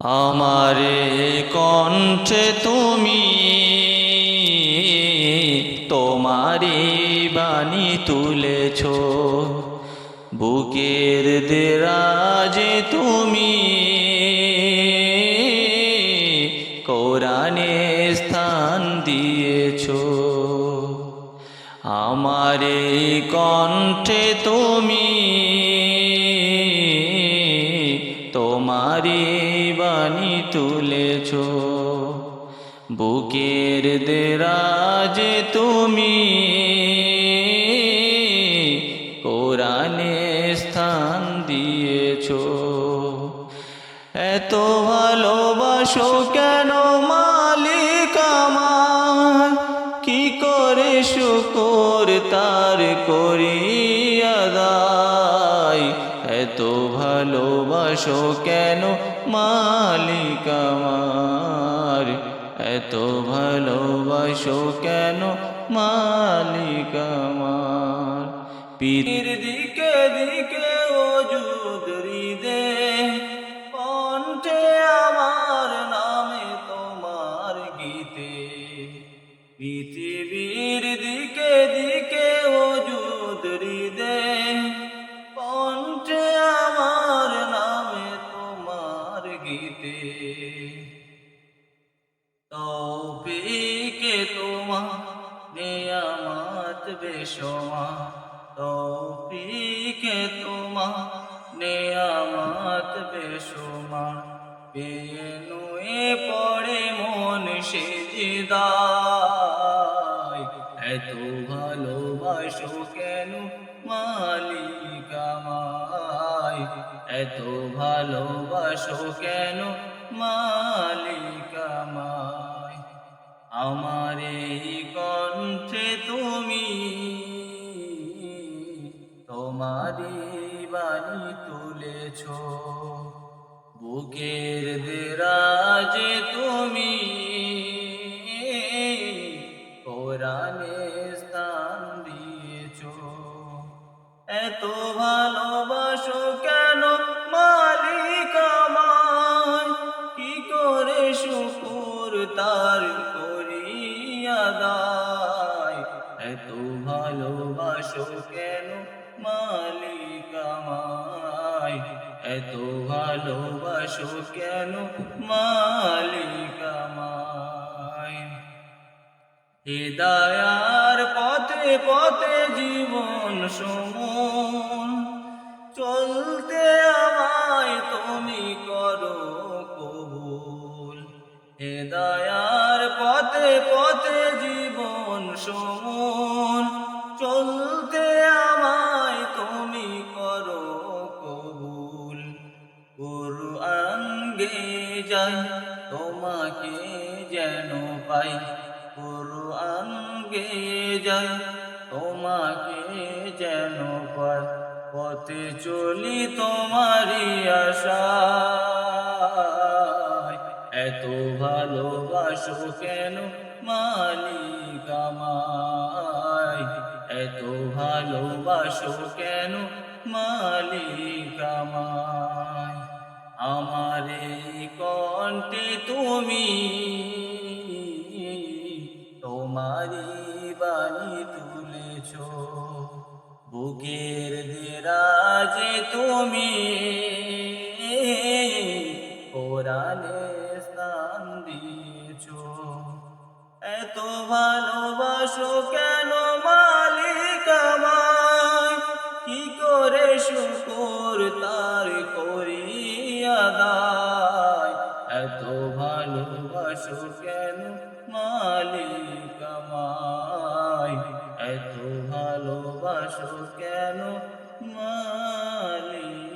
আমারে কণ্ঠে তুমি তোমারি বাণী তুলেছ, বুকের দেরাজে তুমি কোরআনে স্থান দিয়েছ। আমারে কণ্ঠে তুমি তোমারি বাণী তুলেছ, বুকের দেরাজে তুমি কোরআনে স্থান দিয়েছ। এত ভালোবাসো কেন মালিক আমার, কি করে শুকর তার করি আদায়। এত ভালোবাসো কেন মালিক আমার, এত ভালোবাসো কেন মালিক আমার। পীর দিকে দিকে ওজুদ হৃদে, কণ্ঠে আমার নামে তোমার গীতে। পৃথিবীর দিকে দিকে ওজুদ হৃদে, কণ্ঠে আমার নামে তোমার গীতে। তৌফিকে তোমার নিয়ামত বেশুমার, তৌফিকে তোমার নিয়ামত বেশুমার। বেনুয়ে পড়ে মন সিজদায়, এত ভালোবাসো কেন মালিক আমায়, এত ভালোবাসো কেন মালিক আমায়। আমার এই কণ্ঠে তুমি তোমারি বাণী তুলেছ, বুকের দেরাজে তুমি কোরআনে স্থান দিয়েছ। এত ভালোবাসো কেন মালিক আমায়, কি করে শুকর তার করি আদায়। এত ভালোবাসো কেন মালিক আমায়, এত ভালোবাসো কেন মালিক আমায়। হিদায়ার পথে পথে জীবন সমন চলতে আমায় তুমি করো কবুল। হিদায়ার পথে পথে জীবন সমন চলতে আমায় তুমি করো কবুল। কুরআন গেয়ে যাই তোমাকে যেন পাই, কুরআন গেয়ে যাই তোমাকে যেন পাই। পথে চলি তোমারি আশায়, এত ভালোবাসো কেন মালিক আমায়, এত ভালোবাসো কেন মালিক আমায়। আমার এই কণ্ঠে তুমি তোমারি বাণী তুলেছ, বুকের দেরাজে তুমি কোরআনে স্থান দিয়েছ। এত ভালোবাসো কেন মালিক আমায়, কি করে শুকর তার করি আদায়। এত ভালোবাসো কেন মালিক আমায়, এত ভালোবাসো কেন মালিক।